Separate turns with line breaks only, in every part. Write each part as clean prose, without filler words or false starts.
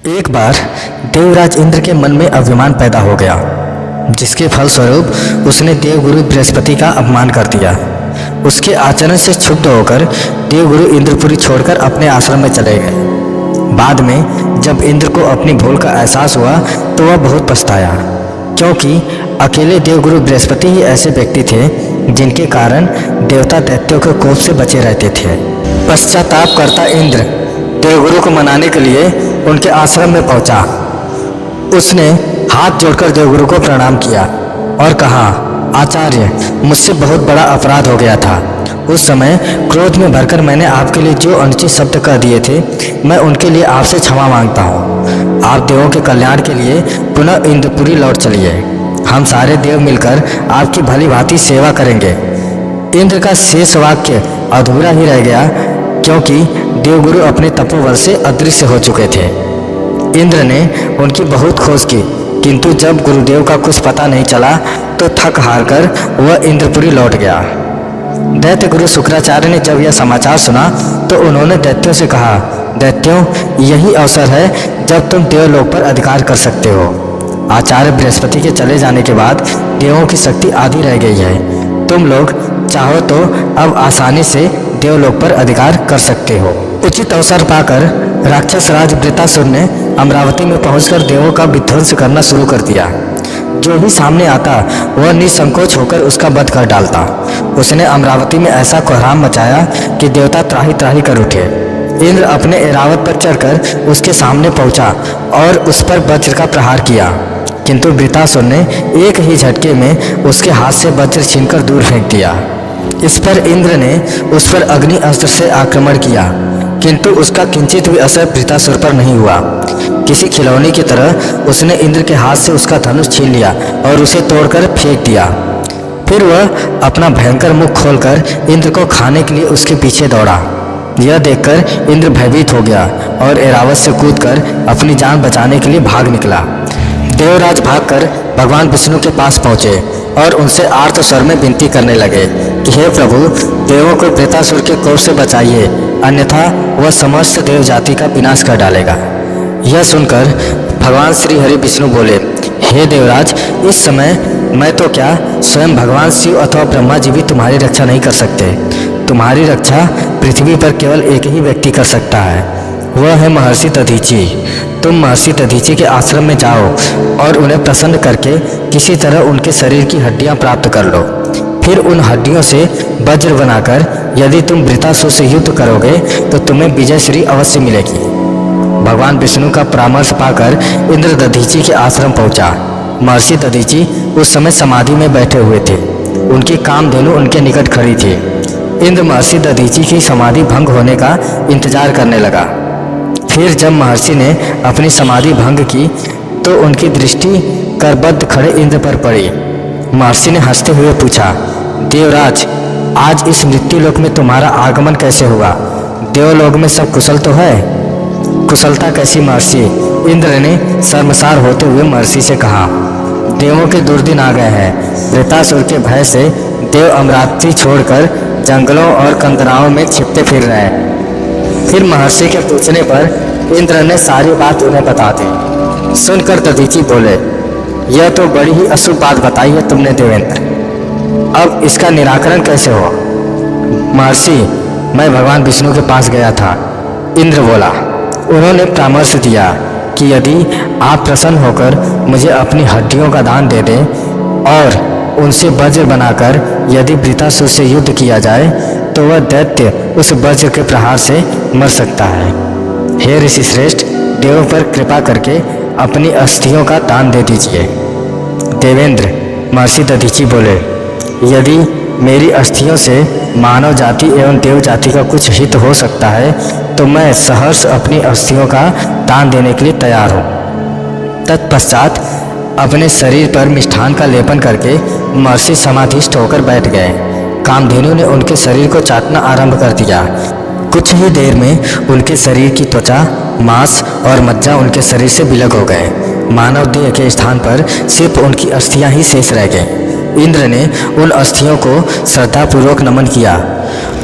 एक बार देवराज इंद्र के मन में अभिमान पैदा हो गया, जिसके फलस्वरूप उसने देवगुरु बृहस्पति का अपमान कर दिया। उसके आचरण से क्षुब्ध होकर देवगुरु इंद्रपुरी छोड़कर अपने आश्रम में चले गए। बाद में जब इंद्र को अपनी भूल का एहसास हुआ तो वह बहुत पछताया, क्योंकि अकेले देवगुरु बृहस्पति ही ऐसे व्यक्ति थे जिनके कारण देवता दैत्यों के कोप से बचे रहते थे। पश्चाताप करता इंद्र देवगुरु को मनाने के लिए उनके आश्रम में पहुंचा। उसने हाथ जोड़कर देवगुरु को प्रणाम किया और कहा, आचार्य, मुझसे बहुत बड़ा अपराध हो गया था। उस समय क्रोध में भरकर मैंने आपके लिए जो अनुचित शब्द कह दिए थे, मैं उनके लिए आपसे क्षमा मांगता हूँ। आप देवों के कल्याण के लिए पुनः इंद्रपुरी लौट चलिए। हम सारे देव मिलकर आपकी भली भांति सेवा करेंगे। इंद्र का शेष वाक्य अधूरा ही रह गया, क्योंकि देवगुरु अपने तपोबल से अदृश्य हो चुके थे। इंद्र ने उनकी बहुत खोज की, किंतु जब गुरुदेव का कुछ पता नहीं चला तो थक हार कर वह इंद्रपुरी लौट गया। दैत्य गुरु शुक्राचार्य ने जब यह समाचार सुना तो उन्होंने दैत्यों से कहा, दैत्यों, यही अवसर है जब तुम देवलोक पर अधिकार कर सकते हो। आचार्य बृहस्पति के चले जाने के बाद देवों की शक्ति आधी रह गई है। तुम लोग चाहो तो अब आसानी से देवलोक पर अधिकार कर सकते हो। उचित अवसर पाकर राक्षस राज वृतासुर ने अमरावती में पहुंचकर देवों का विध्वंस करना शुरू कर दिया। जो भी सामने आता वह निसंकोच होकर उसका वध कर डालता। उसने अमरावती में ऐसा कोहराम मचाया कि देवता त्राही त्राही कर उठे। इंद्र अपने ऐरावत पर चढ़कर उसके सामने पहुंचा और उस पर वज्र का प्रहार किया, किंतु वृतासुर ने एक ही झटके में उसके हाथ से वज्र छीनकर दूर फेंक दिया। इस पर इंद्र ने उस पर अग्नि अस्त्र से आक्रमण किया, किंतु उसका किंचित भी असर वृतासुर पर नहीं हुआ। किसी खिलौने की तरह उसने इंद्र के हाथ से उसका धनुष छीन लिया और उसे तोड़कर फेंक दिया। फिर वह अपना भयंकर मुख खोलकर इंद्र को खाने के लिए उसके पीछे दौड़ा। यह देखकर इंद्र भयभीत हो गया और ऐरावत से कूदकर अपनी जान बचाने के लिए भाग निकला। देवराज भागकर भगवान विष्णु के पास पहुंचे और उनसे आर्त स्वर में विनती करने लगे कि हे प्रभु, देवों को वृतासुर के कोप से बचाइए, अन्यथा वह समस्त देव जाति का विनाश कर डालेगा। यह सुनकर भगवान श्री हरि विष्णु बोले, हे देवराज, इस समय मैं तो क्या, स्वयं भगवान शिव अथवा ब्रह्मा जी भी तुम्हारी रक्षा नहीं कर सकते। तुम्हारी रक्षा पृथ्वी पर केवल एक ही व्यक्ति कर सकता है, वह है महर्षि दधीची। तुम महर्षि दधीची के आश्रम में जाओ और उन्हें प्रसन्न करके किसी तरह उनके शरीर की हड्डियां प्राप्त कर लो। फिर उन हड्डियों से वज्र बनाकर यदि तुम वृतासुर से युद्ध करोगे तो तुम्हें विजय श्री अवश्य मिलेगी। भगवान विष्णु का परामर्श पाकर इंद्र दधीची के आश्रम पहुंचा। महर्षि दधीची उस समय समाधि में बैठे हुए थे। उनकी कामधेनु उनके निकट खड़ी थी। इंद्र महर्षि दधीची की समाधि भंग होने का इंतजार करने लगा। फिर जब महर्षि ने अपनी समाधि भंग की तो उनकी दृष्टि करबद्ध खड़े इंद्र पर पड़ी। महर्षि ने हंसते हुए पूछा, देवराज, आज इस मृत्युलोक में तुम्हारा आगमन कैसे हुआ? देवलोक में सब कुशल तो है? कुशलता कैसी महर्षि? इंद्र ने शर्मसार होते हुए महर्षि से कहा, देवों के दुर्दिन आ गए हैं। वृतासुर के भय से देव अमरावती छोड़कर जंगलों और कंदराओं में छिपते फिर रहे हैं। फिर महर्षि के पूछने पर इंद्र ने सारी बात उन्हें बता दी। सुनकर दधीची बोले, यह तो बड़ी ही अशुभ बात बताई है तुमने देवेंद्र। अब इसका निराकरण कैसे हो? महर्षि, मैं भगवान विष्णु के पास गया था। इंद्र बोला। उन्होंने परामर्श दिया कि यदि आप प्रसन्न होकर मुझे अपनी हड्डियों का दान दे दें और उनसे वज्र बनाकर यदि वृतासुर से युद्ध किया जाए तो वह दैत्य उस वज्र के प्रहार से मर सकता है। हे ऋषि श्रेष्ठ, देवों पर कृपा करके अपनी अस्थियों का दान दे दीजिए। देवेंद्र, महर्षि दधीची बोले, यदि मेरी अस्थियों से मानव जाति एवं देव जाति का कुछ हित हो सकता है तो मैं सहर्ष अपनी अस्थियों का दान देने के लिए तैयार हूँ। तत्पश्चात अपने शरीर पर मिष्ठान का लेपन करके महर्षि समाधिष्ठ होकर बैठ गए। कामधेनु ने उनके शरीर को चाटना आरंभ कर दिया। कुछ ही देर में उनके शरीर की त्वचा, मांस और मज्जा उनके शरीर से विलग हो गए। मानव देह के स्थान पर सिर्फ उनकी अस्थियां ही शेष रह गईं। इंद्र ने उन अस्थियों को श्रद्धापूर्वक नमन किया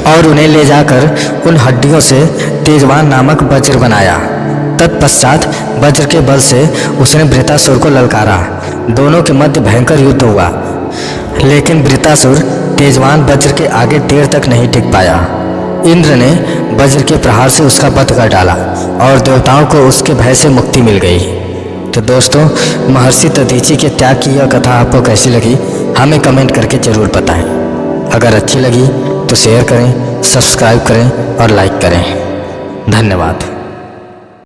और उन्हें ले जाकर उन हड्डियों से तेजवान नामक वज्र बनाया। तत्पश्चात वज्र के बल से उसने वृत्तासुर को ललकारा। दोनों के मध्य भयंकर युद्ध हुआ, लेकिन वृत्तासुर तेजवान वज्र के आगे देर तक नहीं टिक पाया। इंद्र ने वज्र के प्रहार से उसका वध कर डाला और देवताओं को उसके भय से मुक्ति मिल गई। तो दोस्तों, महर्षि दधीचि के त्याग की यह कथा आपको कैसी लगी हमें कमेंट करके ज़रूर बताएं। अगर अच्छी लगी तो शेयर करें, सब्सक्राइब करें और लाइक करें। धन्यवाद।